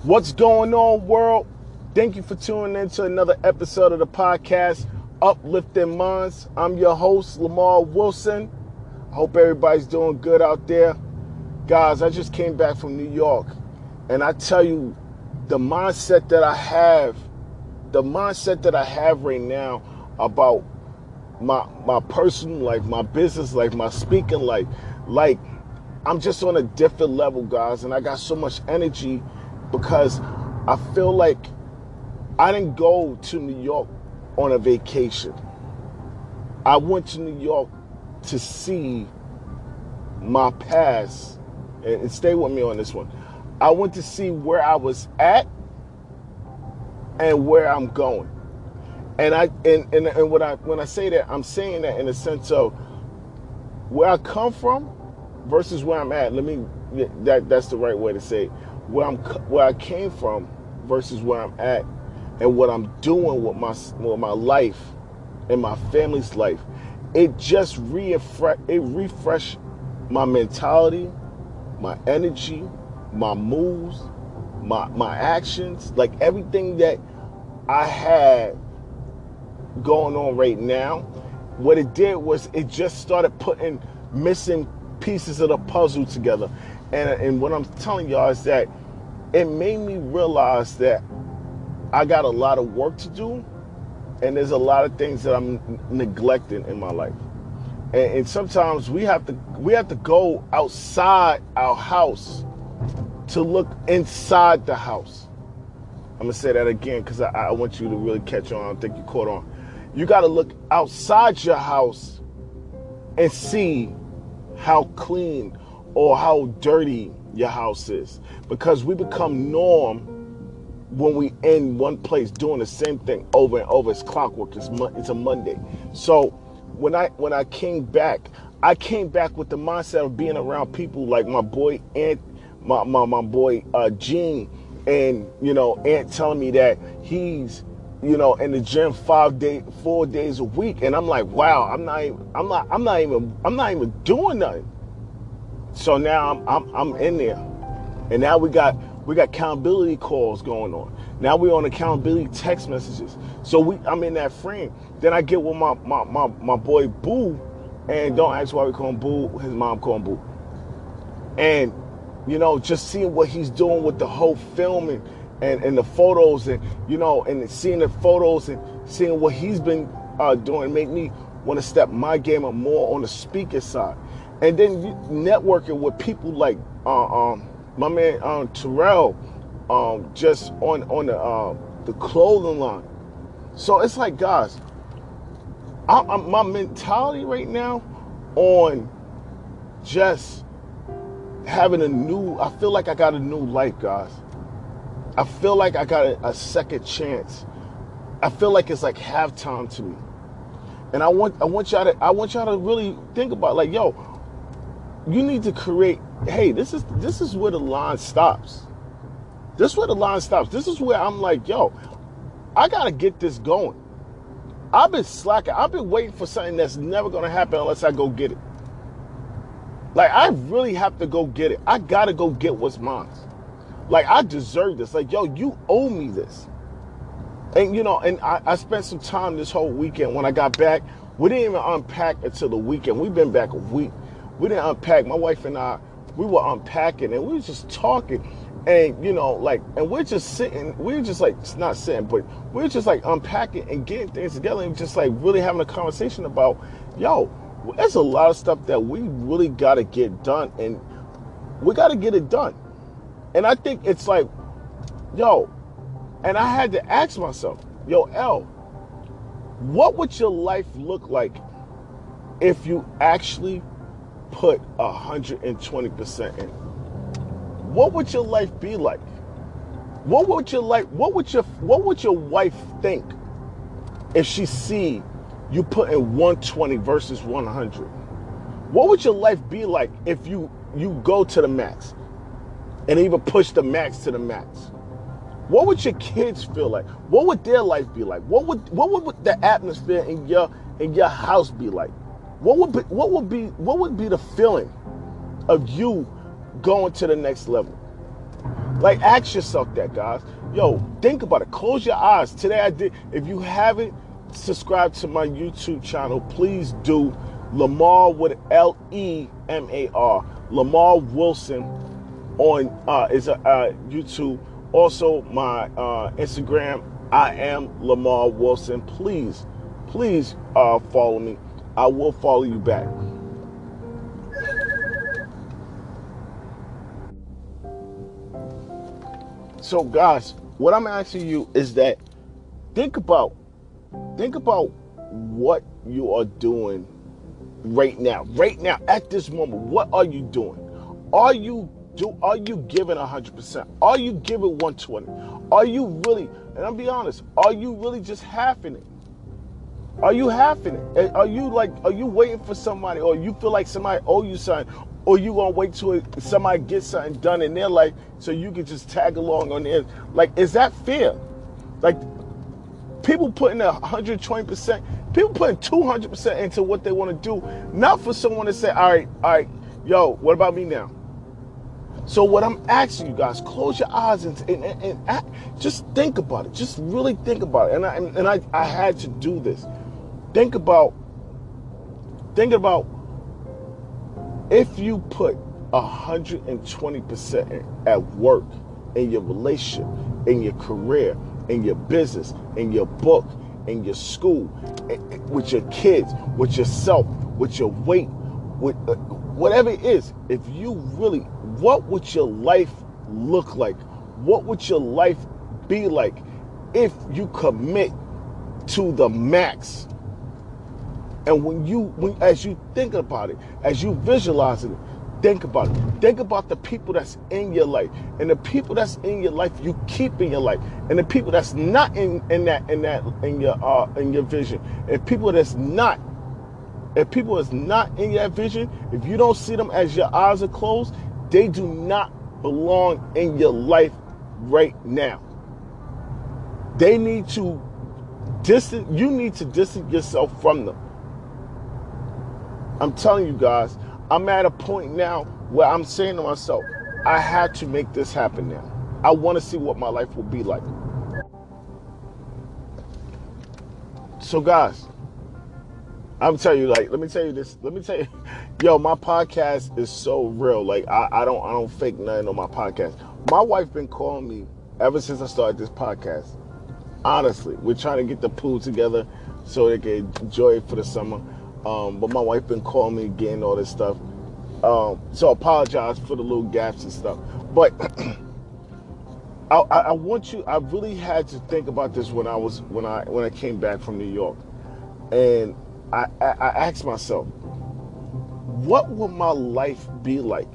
What's going on, world? Thank you for tuning in to another episode of the podcast, Uplifting Minds. I'm your host, Booklemarwilson. I hope everybody's doing good out there. Guys, I just came back from New York, and I tell you, the mindset that I have right now about my personal life, my business life, my speaking life, like I'm just on a different level, guys, and I got so much energy because I feel like I didn't go to New York on a vacation. I went to New York to see my past, and stay with me on this one. I went to see where I was at and where I'm going. And when I say that, I'm saying that in the sense of where I come from versus where I'm at. That's the right way to say it. Where I came from versus where I'm at, and what I'm doing with my life and my family's life. It just refreshed my mentality, my energy, my moves, my actions, like everything that I had going on right now. What it did was it just started putting missing pieces of the puzzle together. And what I'm telling y'all is that it made me realize that I got a lot of work to do, and there's a lot of things that I'm neglecting in my life. And sometimes we have to go outside our house to look inside the house. I'm gonna say that again because I want you to really catch on. I don't think you caught on. You got to look outside your house and see how clean or how dirty your house is, because we become norm when we in one place doing the same thing over and over. It's clockwork. It's a Monday. So when I came back with the mindset of being around people like my boy Ant, my boy Gene, and Ant telling me that he's in the gym 4 days a week, and I'm like, wow, I'm not even doing nothing. So now I'm in there, and now we got accountability calls going on. Now we're on accountability text messages. So I'm in that frame. Then I get with my boy Boo, and don't ask why we call him Boo. His mom call him Boo. And just seeing what he's doing with the whole filming and the photos, and and seeing the photos and seeing what he's been doing make me want to step my game up more on the speaker side. And then networking with people like my man Terrell, just on the clothing line. So it's like, guys, my mentality right now on just having I feel like I got a new life, guys. I feel like I got a second chance. I feel like it's like halftime to me. And I want y'all to really think about, like, yo, you need to create, hey, this is where the line stops. This is where the line stops. This is where I'm like, yo, I gotta get this going. I've been slacking. I've been waiting for something that's never gonna happen unless I go get it. Like, I really have to go get it. I gotta go get what's mine. Like, I deserve this. Like, yo, you owe me this. And and I spent some time this whole weekend. When I got back, we didn't even unpack until the weekend. We've been back a week. We didn't unpack. My wife and I, we were unpacking, and we were just talking. And, and we're just sitting, we're just like, not sitting, but we're just like unpacking and getting things together, and just like really having a conversation about, yo, there's a lot of stuff that we really got to get done, and we got to get it done. And I think it's like, yo, and I had to ask myself, yo, L, what would your life look like if you actually put 120% in? What would your life be like? What would your wife think if she see you put in 120 versus 100? What would your life be like if you go to the max and even push the max to the max? What would your kids feel like? What would their life be like? What would the atmosphere in your house be like? What would be the feeling of you going to the next level? Like, ask yourself that, guys. Yo, think about it. Close your eyes. Today I did. If you haven't subscribed to my YouTube channel, please do. Lamar with Lemar. Lamar Wilson on is a YouTube. Also, my Instagram. I am Lamar Wilson. Please follow me. I will follow you back. So, guys, what I'm asking you is that think about what you are doing right now at this moment. What are you doing? Are you giving 100%? Are you giving 120? Are you really? And I'll be honest. Are you really just halving it? Are you halving it? Are you waiting for somebody, or you feel like somebody owe you something, or you gonna wait till somebody gets something done in their life so you can just tag along on the end? Like, is that fair? Like, people putting 120%, people putting 200% into what they want to do, not for someone to say, all right, yo, what about me now? So what I'm asking you guys, close your eyes and just think about it. Just really think about it. And I had to do this. Think about if you put 120% at work, in your relationship, in your career, in your business, in your book, in your school, with your kids, with yourself, with your weight, with whatever it is. If you really, what would your life look like? What would your life be like if you commit to the max? And as you think about it, as you visualize it, think about it. Think about the people that's in your life, and the people that's in your life you keep in your life, and the people that's not in your vision, and people that's not. If people is not in your vision, if you don't see them as your eyes are closed, they do not belong in your life right now. They need to you need to distance yourself from them. I'm telling you guys, I'm at a point now where I'm saying to myself, I had to make this happen now. I want to see what my life will be like. So, guys, I'm telling you, like, let me tell you, yo, my podcast is so real. Like, I don't fake nothing on my podcast. My wife been calling me ever since I started this podcast. Honestly, we're trying to get the pool together so they can enjoy it for the summer. But my wife been calling me, getting all this stuff. So I apologize for the little gaps and stuff. But I want you. I really had to think about this when I came back from New York, and I asked myself, what would my life be like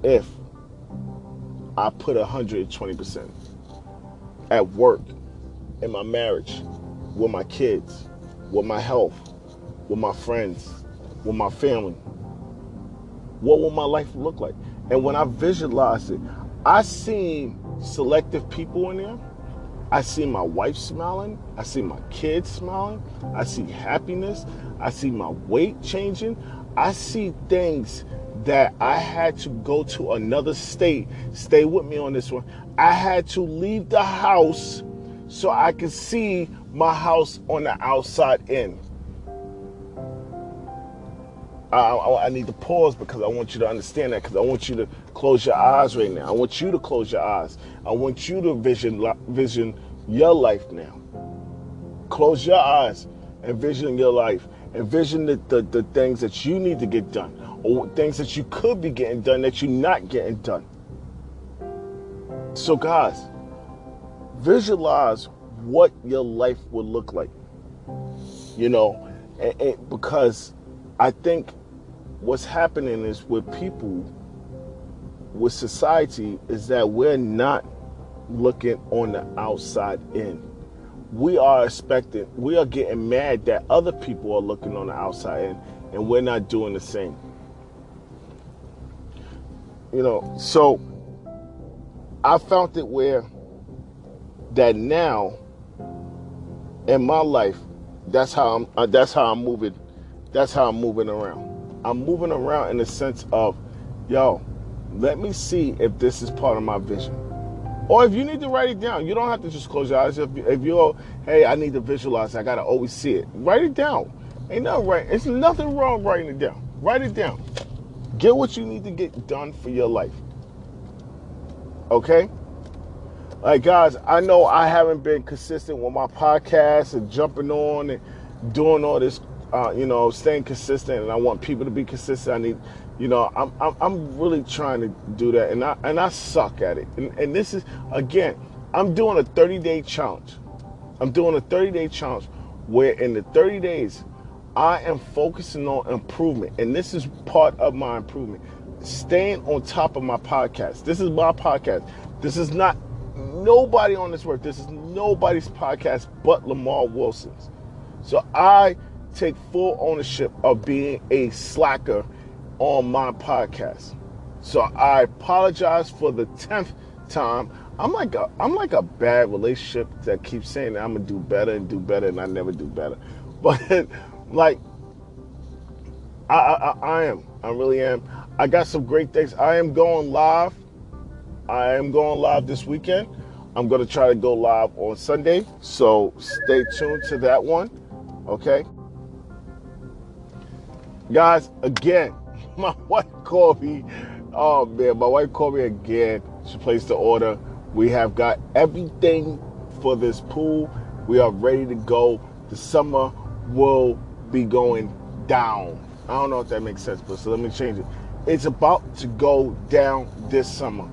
if I put 120% at work, in my marriage, with my kids, with my health, with my friends, with my family? What will my life look like? And when I visualized it, I seen selective people in there. I see my wife smiling. I see my kids smiling. I see happiness. I see my weight changing. I see things that I had to go to another state. Stay with me on this one. I had to leave the house so I could see my house on the outside in. I need to pause because I want you to understand that, because I want you to close your eyes right now. I want you to close your eyes. I want you to vision your life now. Close your eyes and vision your life, and vision the things that you need to get done, or things that you could be getting done that you're not getting done. So, guys, visualize what your life would look like. You know, because I think what's happening is with people, with society, is that we're not looking on the outside in. We are getting mad that other people are looking on the outside in, and we're not doing the same. You know, so I found it where that now in my life, that's how I'm moving. That's how I'm moving around. I'm moving around in the sense of, yo, Let me see if this is part of my vision. Or if you need to write it down, you don't have to just close your eyes. If you're, hey, I need to visualize, I got to always see it. Write it down. Ain't nothing right. It's nothing wrong writing it down. Write it down. Get what you need to get done for your life. Okay? Like, guys, I know I haven't been consistent with my podcast and jumping on and doing all this, staying consistent. And I want people to be consistent. I need, I'm really trying to do that. And I suck at it. And this is, again, I'm doing a 30-day challenge. I'm doing a 30-day challenge where in the 30 days, I am focusing on improvement. And this is part of my improvement. Staying on top of my podcast. This is my podcast. This is not nobody on this work. This is nobody's podcast but Lamar Wilson's. So I take full ownership of being a slacker on my podcast. So I apologize for the 10th time. I'm like a bad relationship that keeps saying that I'm gonna do better, and I never do better. But like I am. I really am. I got some great things. I am going live this weekend. I'm going to try to go live on Sunday, so stay tuned to that one, okay? Guys, again, my wife called me. Oh, man, my wife called me again. She placed the order. We have got everything for this pool. We are ready to go. The summer will be going down. I don't know if that makes sense, but so let me change it. It's about to go down this summer.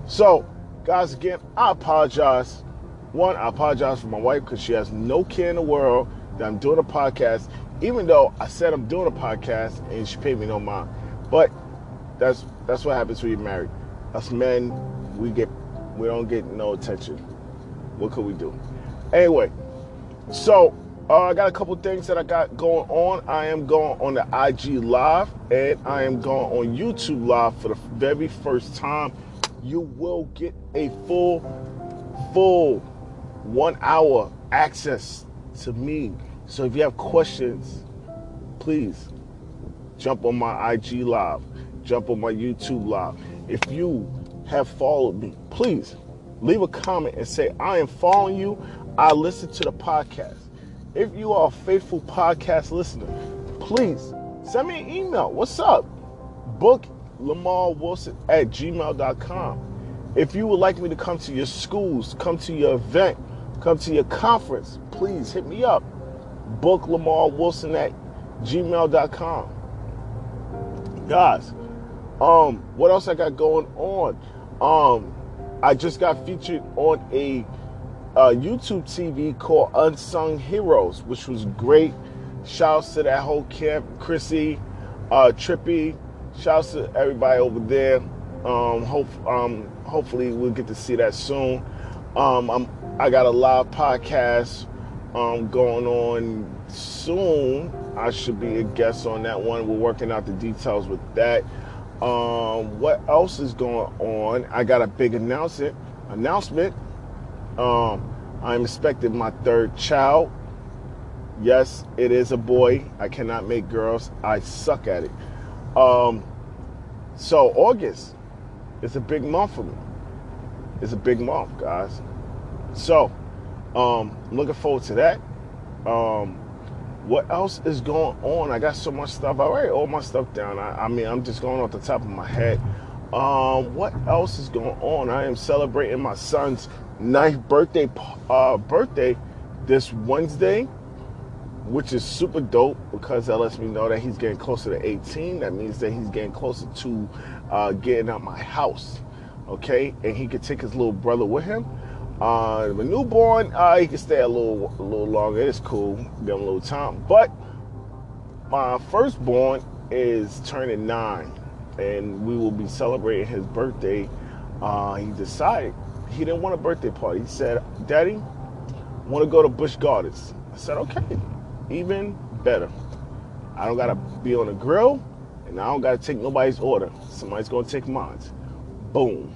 So, guys, again, I apologize. One, I apologize for my wife because she has no care in the world that I'm doing a podcast, even though I said I'm doing a podcast and she paid me no mind. But that's what happens when you're married. Us men, we don't get no attention. What could we do? Anyway, so I got a couple things that I got going on. I am going on the IG Live, and I am going on YouTube Live for the very first time. You will get a full 1 hour access to me. So if you have questions, please jump on my IG Live, jump on my YouTube Live. If you have followed me, please leave a comment and say, I am following you. I listen to the podcast. If you are a faithful podcast listener, please send me an email. What's up? Booklemarwilson@gmail.com. If you would like me to come to your schools, come to your event, come to your conference, please hit me up. Booklemarwilson@gmail.com. Guys, what else I got going on? I just got featured on a YouTube TV called Unsung Heroes, which was great. Shouts to that whole camp, Chrissy, Trippy. Shouts to everybody over there. Hopefully we'll get to see that soon. I got a live podcast going on soon. I should be a guest on that one. We're working out the details with that. What else is going on? I got a big announcement. I'm expecting my third child. Yes, it is a boy. I cannot make girls. I suck at it. So August is a big month for me. It's a big month, guys. So, I'm looking forward to that. What else is going on? I got so much stuff. I write all my stuff down. I mean, I'm just going off the top of my head. What else is going on? I am celebrating my son's 9th birthday this Wednesday, which is super dope because that lets me know that he's getting closer to 18. That means that he's getting closer to getting out my house, okay? And he can take his little brother with him. The newborn, he can stay a little longer. It's cool, give him a little time. But my firstborn is turning 9, and we will be celebrating his birthday. He decided he didn't want a birthday party. He said, Daddy, I want to go to Busch Gardens. I said, okay, even better. I don't got to be on the grill, and I don't got to take nobody's order. Somebody's going to take mine. Boom.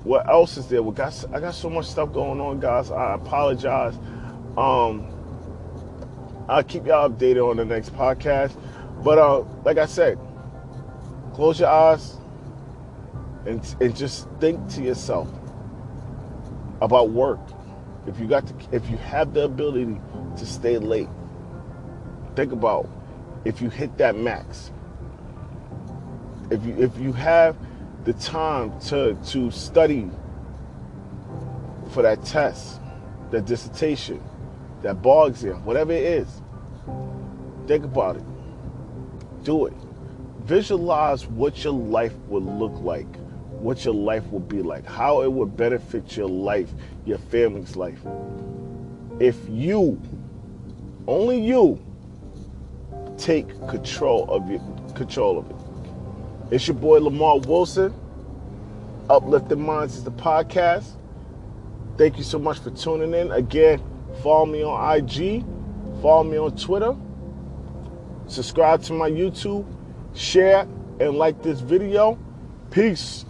What else is there? I got so much stuff going on, guys. I apologize. I'll keep y'all updated on the next podcast. But like I said, Close your eyes and just think to yourself about work. If you have the ability to stay late, think about if you hit that max. If you have the time to study for that test, that dissertation, that bar exam, whatever it is, think about it. Do it. Visualize what your life would look like, what your life would be like, how it would benefit your life, your family's life. If you, only you, take control of it. It's your boy Lamar Wilson. Uplifting Minds is the podcast. Thank you so much for tuning in. Again, follow me on IG, follow me on Twitter, subscribe to my YouTube, share and like this video. Peace.